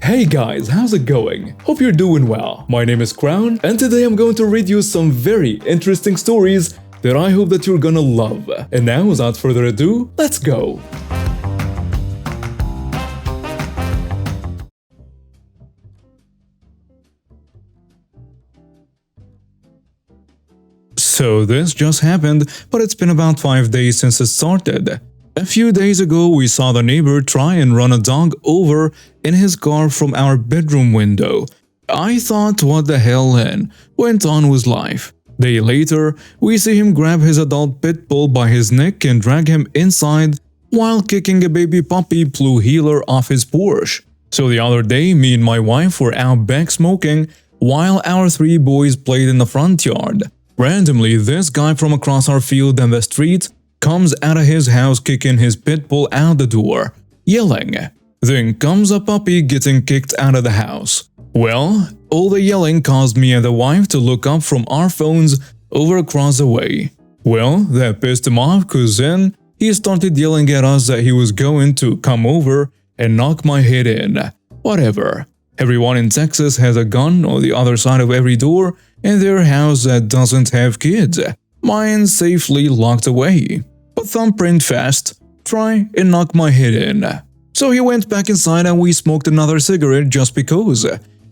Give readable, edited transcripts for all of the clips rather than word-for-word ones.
Hey guys, how's it going? Hope you're doing well. My name is Crown, and today I'm going to read you some very interesting stories that I hope that you're gonna love. And now, without further ado, let's go! So this just happened, but it's been about 5 days since it started. A few days ago, we saw the neighbor try and run a dog over in his car from our bedroom window. I thought, what the hell, and went on with life. Day later, we see him grab his adult pit bull by his neck and drag him inside while kicking a baby puppy blue heeler off his Porsche. So the other day, me and my wife were out back smoking while our 3 boys played in the front yard. Randomly, this guy from across our field and the street comes out of his house kicking his pit bull out the door, yelling. Then comes a puppy getting kicked out of the house. Well, all the yelling caused me and the wife to look up from our phones over across the way. Well, that pissed him off cause then he started yelling at us that he was going to come over and knock my head in. Whatever. Everyone in Texas has a gun on the other side of every door in their house that doesn't have kids. Mine's safely locked away. But thumbprint fast, try and knock my head in. So he went back inside and we smoked another cigarette just because.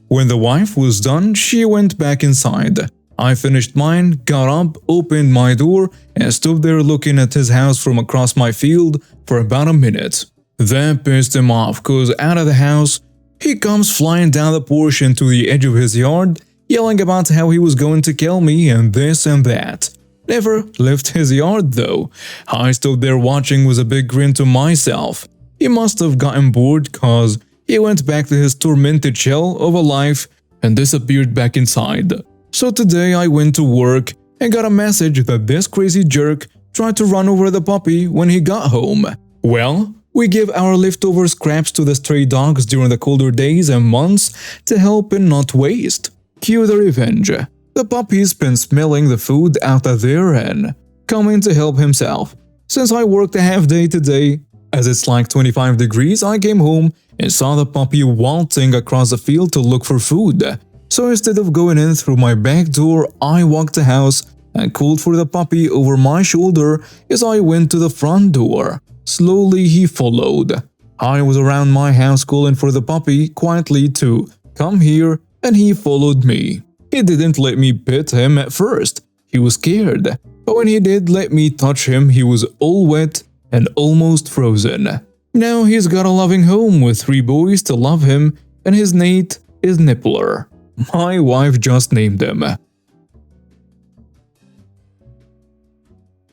When the wife was done, she went back inside. I finished mine, got up, opened my door, and stood there looking at his house from across my field for about a minute. That pissed him off cause out of the house, he comes flying down the porch into the edge of his yard, yelling about how he was going to kill me and this and that. Never left his yard though. I stood there watching with a big grin to myself. He must have gotten bored cause he went back to his tormented shell of a life and disappeared back inside. So today I went to work and got a message that this crazy jerk tried to run over the puppy when he got home. Well, we give our leftover scraps to the stray dogs during the colder days and months to help and not waste. Cue the revenge. The puppy's been smelling the food out of there and coming to help himself. Since I worked a half day today, as it's like 25 degrees, I came home and saw the puppy waltzing across the field to look for food. So instead of going in through my back door, I walked the house and called for the puppy over my shoulder as I went to the front door. Slowly he followed. I was around my house calling for the puppy quietly to come here, and he followed me. He didn't let me pet him at first. He was scared. But when he did let me touch him, he was all wet and almost frozen. Now he's got a loving home with 3 boys to love him, and his Nate is Nippler. My wife just named him.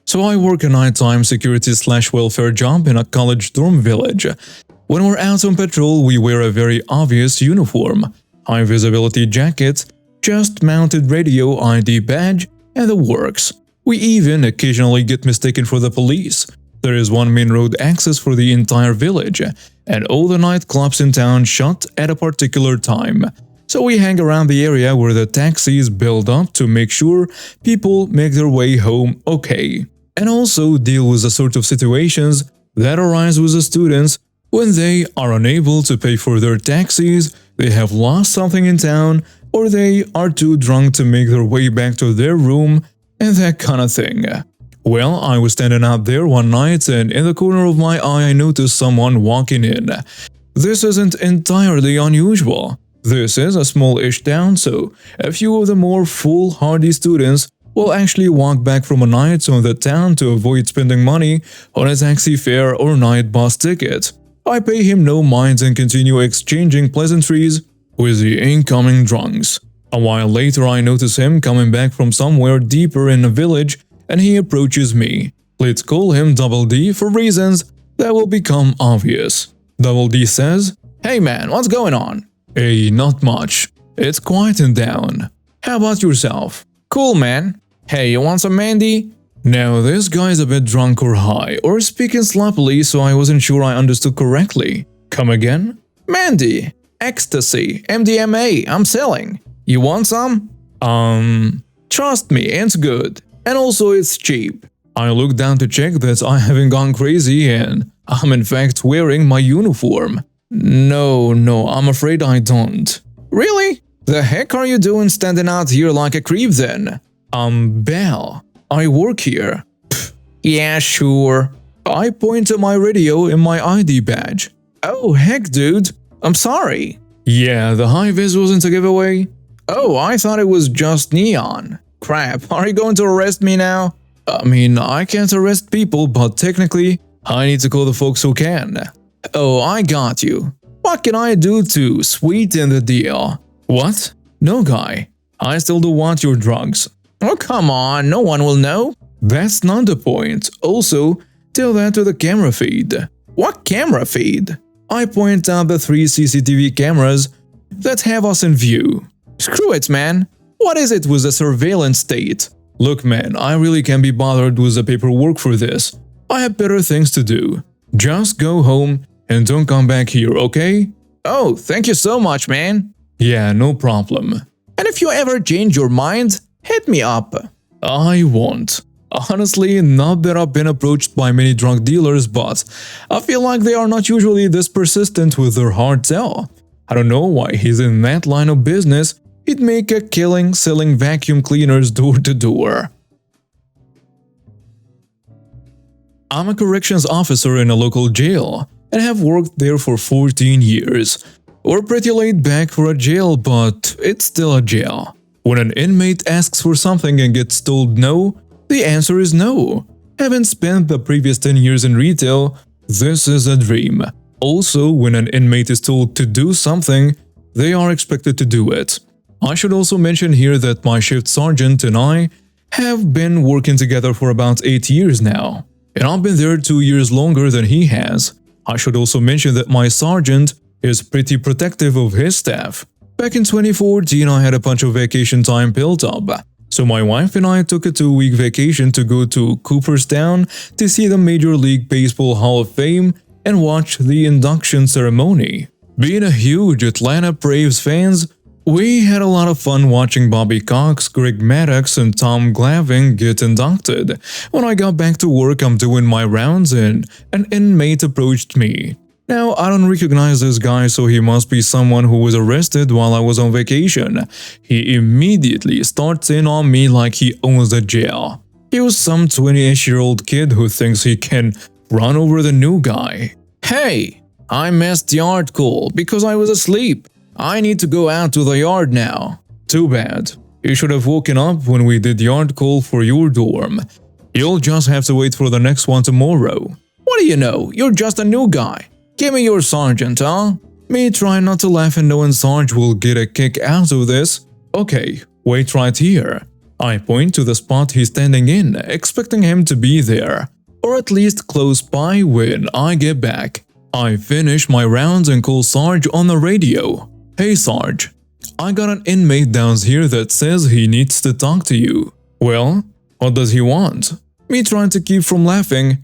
So I work a nighttime security/welfare job in a college dorm village. When we're out on patrol, we wear a very obvious uniform. High visibility jacket, chest mounted radio ID badge, and the works. We even occasionally get mistaken for the police. There is one main road access for the entire village, and all the nightclubs in town shut at a particular time. So we hang around the area where the taxis build up to make sure people make their way home okay. And also deal with the sort of situations that arise with the students when they are unable to pay for their taxis, they have lost something in town, or they are too drunk to make their way back to their room, and that kind of thing. Well, I was standing out there one night and in the corner of my eye I noticed someone walking in. This isn't entirely unusual. This is a small-ish town, so a few of the more foolhardy students will actually walk back from a night on the town to avoid spending money on a taxi fare or night bus ticket. I pay him no mind and continue exchanging pleasantries with the incoming drunks. A while later I notice him coming back from somewhere deeper in the village and he approaches me. Let's call him Double D for reasons that will become obvious. Double D says, "Hey man, what's going on?" "Hey, not much. It's quieting down. How about yourself?" "Cool man. Hey, you want some Mandy?" Now this guy's a bit drunk or high, or speaking sloppily, so I wasn't sure I understood correctly. "Come again?" "Mandy. Ecstasy. MDMA. I'm selling. You want some?" Trust me, it's good. And also it's cheap." I look down to check that I haven't gone crazy and I'm in fact wearing my uniform. No, I'm afraid I don't. Really? The heck are you doing standing out here like a creep then? Belle. I work here. Yeah, sure. I point to my radio in my ID badge. Oh, heck, dude. I'm sorry. Yeah, the high-vis wasn't a giveaway. Oh, I thought it was just neon. Crap, are you going to arrest me now? I mean, I can't arrest people, but technically, I need to call the folks who can. Oh, I got you. What can I do to sweeten the deal? What? No, guy. I still do want your drugs. Oh, come on, no one will know. That's not the point. Also, tell that to the camera feed. What camera feed? I point out the 3 CCTV cameras that have us in view. Screw it, man. What is it with the surveillance state? Look, man, I really can't be bothered with the paperwork for this. I have better things to do. Just go home and don't come back here, okay? Oh, thank you so much, man. Yeah, no problem. And if you ever change your mind, hit me up. I won't. Honestly, not that I've been approached by many drug dealers, but I feel like they are not usually this persistent with their hard sell. I don't know why he's in that line of business. He'd make a killing selling vacuum cleaners door to door. I'm a corrections officer in a local jail and have worked there for 14 years. We're pretty laid back for a jail, but it's still a jail. When an inmate asks for something and gets told no, the answer is no. Having spent the previous 10 years in retail, this is a dream. Also, when an inmate is told to do something, they are expected to do it. I should also mention here that my shift sergeant and I have been working together for about 8 years now, and I've been there 2 years longer than he has. I should also mention that my sergeant is pretty protective of his staff. Back in 2014, I had a bunch of vacation time built up, so my wife and I took a 2-week vacation to go to Cooperstown to see the Major League Baseball Hall of Fame and watch the induction ceremony. Being a huge Atlanta Braves fans, we had a lot of fun watching Bobby Cox, Greg Maddux, and Tom Glavine get inducted. When I got back to work, I'm doing my rounds and an inmate approached me. Now, I don't recognize this guy, so he must be someone who was arrested while I was on vacation. He immediately starts in on me like he owns the jail. He was some 20-ish-year-old kid who thinks he can run over the new guy. Hey, I missed yard call because I was asleep. I need to go out to the yard now. Too bad. You should have woken up when we did yard call for your dorm. You'll just have to wait for the next one tomorrow. What do you know? You're just a new guy. Give me your sergeant, huh? Me trying not to laugh and knowing Sarge will get a kick out of this. Okay, wait right here. I point to the spot he's standing in, expecting him to be there, or at least close by when I get back. I finish my rounds and call Sarge on the radio. Hey Sarge, I got an inmate down here that says he needs to talk to you. Well, what does he want? Me trying to keep from laughing.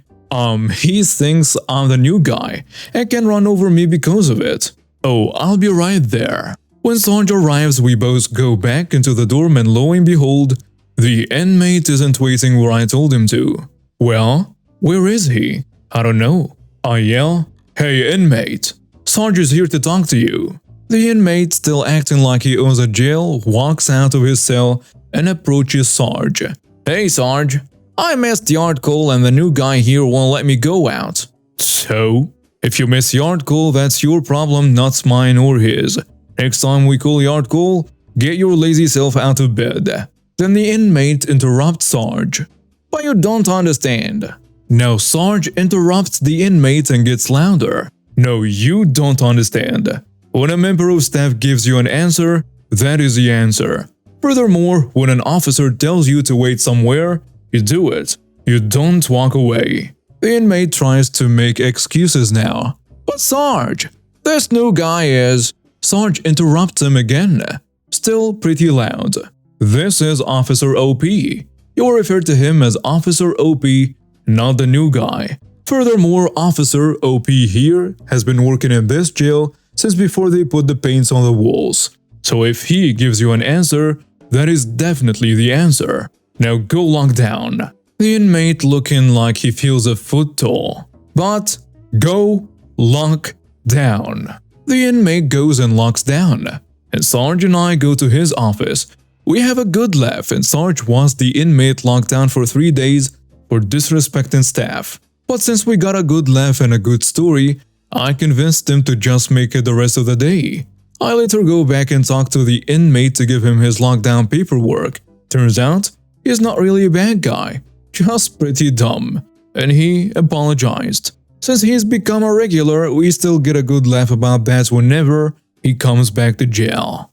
He thinks I'm the new guy and can run over me because of it. Oh, I'll be right there. When Sarge arrives, we both go back into the dorm and lo and behold, the inmate isn't waiting where I told him to. Well, where is he? I don't know. I yell, hey inmate, Sarge is here to talk to you. The inmate, still acting like he owns a jail, walks out of his cell and approaches Sarge. Hey Sarge, I missed yard call and the new guy here won't let me go out. So? If you miss yard call, that's your problem, not mine or his. Next time we call yard call, get your lazy self out of bed. Then the inmate interrupts Sarge. But you don't understand. Now Sarge interrupts the inmate and gets louder. No, you don't understand. When a member of staff gives you an answer, that is the answer. Furthermore, when an officer tells you to wait somewhere, you do it. You don't walk away. The inmate tries to make excuses now. But Sarge, this new guy is… Sarge interrupts him again, still pretty loud. This is Officer OP. You refer to him as Officer OP, not the new guy. Furthermore, Officer OP here has been working in this jail since before they put the paints on the walls. So if he gives you an answer, that is definitely the answer. Now go lock down. The inmate looking like he feels a foot tall. But go lock Down. The inmate goes and locks down, and Sarge and I go to his office. We have a good laugh, and Sarge wants the inmate locked down for 3 days for disrespecting staff. But since we got a good laugh and a good story, I convinced him to just make it the rest of the day. I later go back and talk to the inmate to give him his lockdown paperwork. Turns out, he's not really a bad guy, just pretty dumb, and he apologized. Since he's become a regular, we still get a good laugh about that whenever he comes back to jail.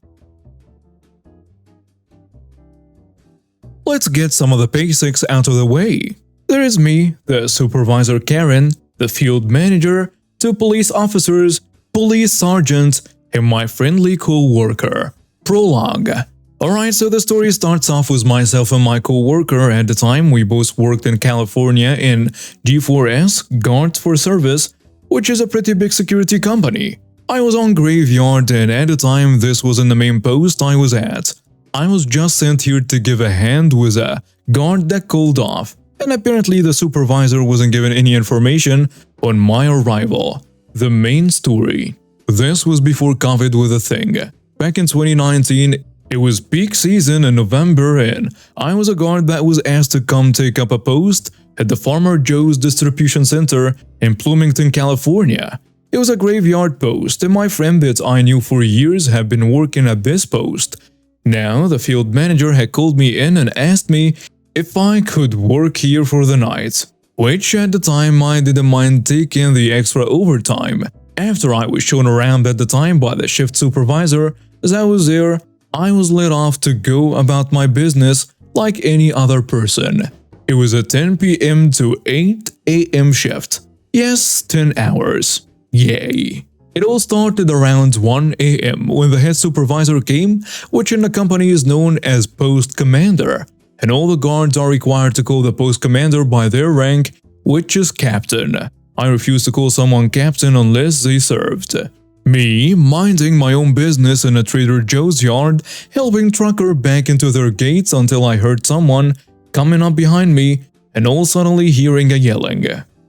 Let's get some of the basics out of the way. There is me, the supervisor Karen, the field manager, 2 police officers, police sergeant, and my friendly co-worker. Prologue. Alright, so the story starts off with myself and my co-worker. At the time, we both worked in California in G4S, Guard for Service, which is a pretty big security company. I was on graveyard, and at the time this wasn't the main post I was at. I was just sent here to give a hand with a guard that called off, and apparently the supervisor wasn't given any information on my arrival. The main story. This was before COVID was a thing. Back in 2019, it was peak season in November, and I was a guard that was asked to come take up a post at the Farmer Joe's Distribution Center in Bloomington, California. It was a graveyard post, and my friend that I knew for years had been working at this post. Now, the field manager had called me in and asked me if I could work here for the night, which at the time I didn't mind taking the extra overtime. After I was shown around at the time by the shift supervisor as I was there, I was let off to go about my business like any other person. It was a 10 p.m. to 8 a.m. shift. Yes, 10 hours. Yay. It all started around 1 a.m. when the head supervisor came, which in the company is known as post commander, and all the guards are required to call the post commander by their rank, which is captain. I refused to call someone captain unless they served. Me, minding my own business in a Trader Joe's yard, helping trucker back into their gates until I heard someone coming up behind me and all suddenly hearing a yelling.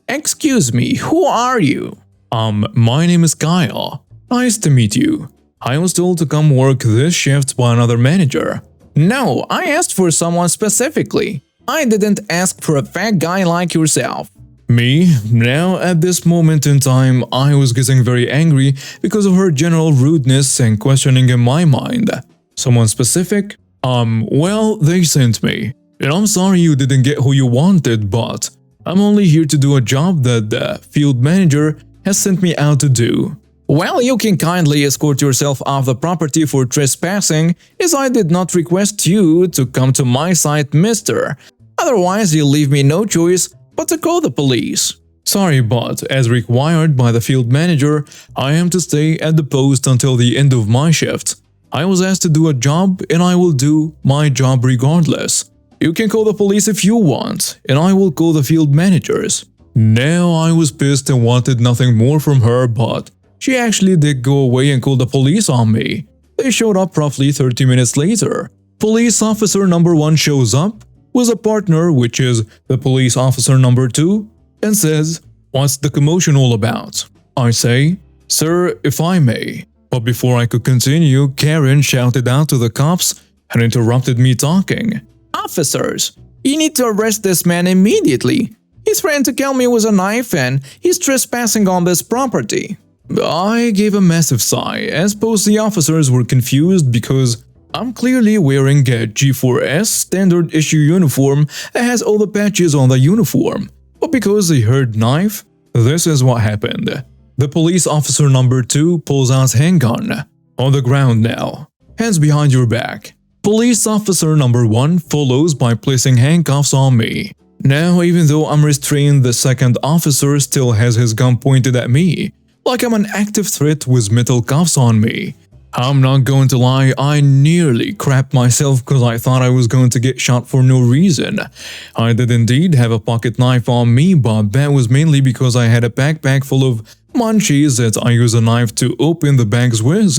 "Excuse me, who are you?" My name is Kyle. Nice to meet you. I was told to come work this shift by another manager. No, I asked for someone specifically. I didn't ask for a fat guy like yourself. Me? Now, at this moment in time, I was getting very angry because of her general rudeness and questioning in my mind. Someone specific? Well, they sent me. And I'm sorry you didn't get who you wanted, but I'm only here to do a job that the field manager has sent me out to do. Well, you can kindly escort yourself off the property for trespassing, as I did not request you to come to my site, mister. Otherwise, you'll leave me no choice but to call the police. Sorry, but as required by the field manager, I am to stay at the post until the end of my shift. I was asked to do a job, and I will do my job regardless. You can call the police if you want, and I will call the field managers. Now I was pissed and wanted nothing more from her, but she actually did go away and call the police on me. They showed up roughly 30 minutes later. Police officer number 1 shows up with a partner, which is the police officer number 2, and says, "What's the commotion all about?" I say, "Sir, if I may." But before I could continue, Karen shouted out to the cops and interrupted me talking. "Officers, you need to arrest this man immediately. He's threatened to kill me with a knife and he's trespassing on this property." I gave a massive sigh, as both the officers were confused because I'm clearly wearing a G4S standard issue uniform that has all the patches on the uniform. But because they heard knife, this is what happened. The police officer number 2 pulls out handgun. On the ground now. Hands behind your back. Police officer number 1 follows by placing handcuffs on me. Now, even though I'm restrained, the second officer still has his gun pointed at me, like I'm an active threat with metal cuffs on me. I'm not going to lie, I nearly crapped myself because I thought I was going to get shot for no reason. I did indeed have a pocket knife on me, but that was mainly because I had a backpack full of munchies that I use a knife to open the bags with.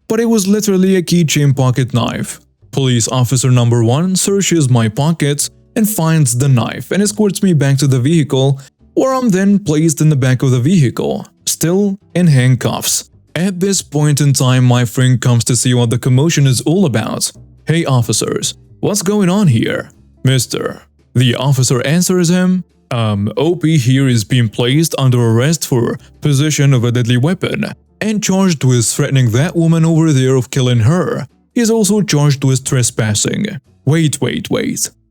But it was literally a keychain pocket knife. Police officer number 1 searches my pockets and finds the knife and escorts me back to the vehicle, where I'm then placed in the back of the vehicle. still in handcuffs. At this point in time, my friend comes to see what the commotion is all about. "Hey officers, what's going on here?" "Mister." The officer answers him, OP here is being placed under arrest for possession of a deadly weapon and charged with threatening that woman over there of killing her. He's also charged with trespassing." Wait.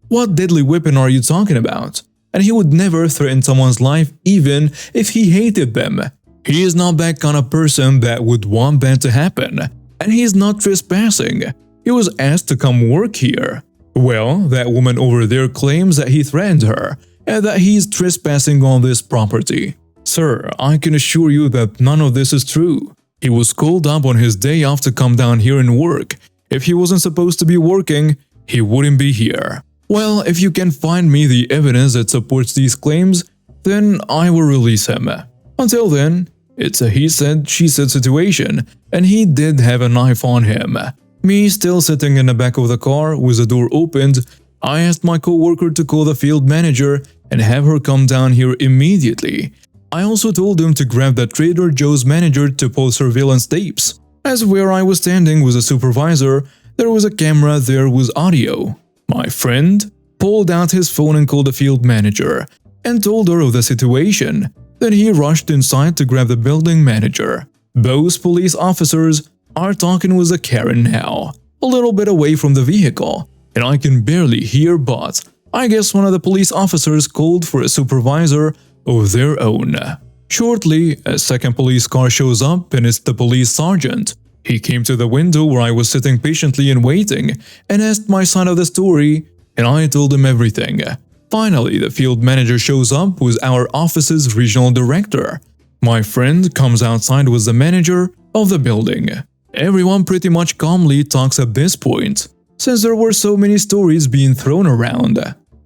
What deadly weapon are you talking about? And he would never threaten someone's life even if he hated them. He is not that kind of person that would want that to happen. And he's not trespassing. He was asked to come work here. Well, that woman over there claims that he threatened her and that he's trespassing on this property. Sir, I can assure you that none of this is true. He was called up on his day off to come down here and work. If he wasn't supposed to be working, he wouldn't be here. Well, if you can find me the evidence that supports these claims, then I will release him. Until then, it's a he said, she said situation, and he did have a knife on him. Me still sitting in the back of the car with the door opened, I asked my co-worker to call the field manager and have her come down here immediately. I also told him to grab the Trader Joe's manager to pull surveillance tapes. As where I was standing with a supervisor, there was a camera there with audio. My friend pulled out his phone and called the field manager and told her of the situation. Then he rushed inside to grab the building manager. Both police officers are talking with a Karen now, a little bit away from the vehicle, and I can barely hear, but I guess one of the police officers called for a supervisor of their own. Shortly, a second police car shows up and it's the police sergeant. He came to the window where I was sitting patiently and waiting and asked my side of the story, and I told him everything. Finally, the field manager shows up with our office's regional director. My friend comes outside with the manager of the building. Everyone pretty much calmly talks at this point, since there were so many stories being thrown around.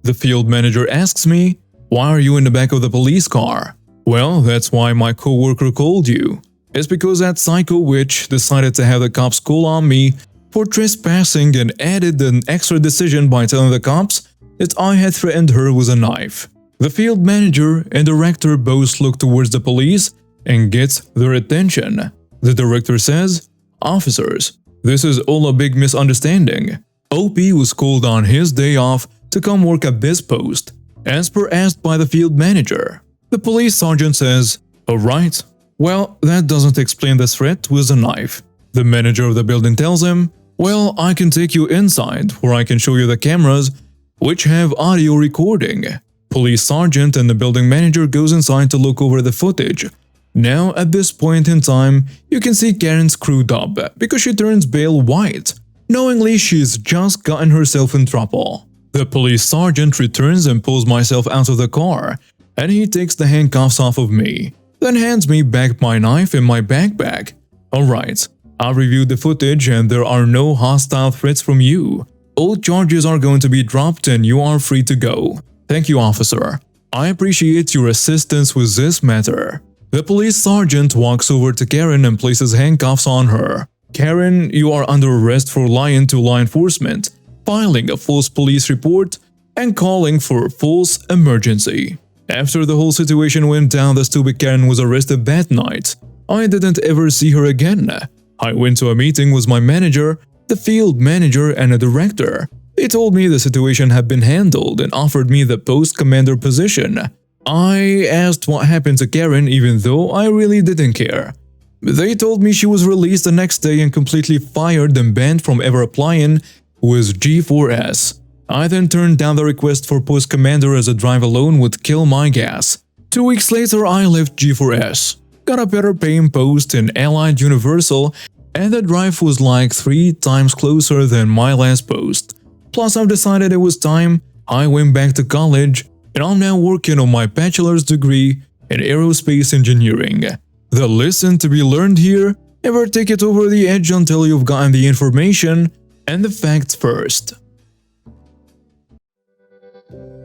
The field manager asks me, "Why are you in the back of the police car?" "Well, that's why my co-worker called you. It's because that psycho witch decided to have the cops call on me for trespassing and added an extra decision by telling the cops that I had threatened her with a knife." The field manager and director both look towards the police and get their attention. The director says, "Officers, this is all a big misunderstanding. OP was called on his day off to come work at this post, as per asked by the field manager." The police sergeant says, "Alright, well, that doesn't explain the threat with a knife." The manager of the building tells him, "Well, I can take you inside where I can show you the cameras which have audio recording." Police sergeant and the building manager goes inside to look over the footage. Now, at this point in time, you can see Karen screwed up because she turns pale white. Knowingly, she's just gotten herself in trouble. The police sergeant returns and pulls myself out of the car, and he takes the handcuffs off of me, then hands me back my knife and my backpack. "Alright, I reviewed the footage and there are no hostile threats from you. All charges are going to be dropped and you are free to go. Thank you, officer. I appreciate your assistance with this matter." The police sergeant walks over to Karen and places handcuffs on her. "Karen, you are under arrest for lying to law enforcement, filing a false police report, and calling for false emergency." After the whole situation went down, the stupid Karen was arrested that night. I didn't ever see her again. I went to a meeting with my manager, the field manager, and a director. They told me the situation had been handled and offered me the post commander position. I asked what happened to Karen even though I really didn't care. They told me she was released the next day and completely fired and banned from ever applying with G4S. I then turned down the request for post commander as a drive alone would kill my gas. 2 weeks later I left G4S, got a better paying post in Allied Universal, and the drive was like 3 times closer than my last post. Plus I've decided it was time I went back to college, and I'm now working on my bachelor's degree in aerospace engineering. The lesson to be learned here: never take it over the edge until you've gotten the information and the facts first.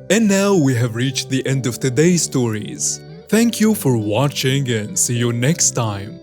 And now we have reached the end of today's stories. Thank you for watching and see you next time.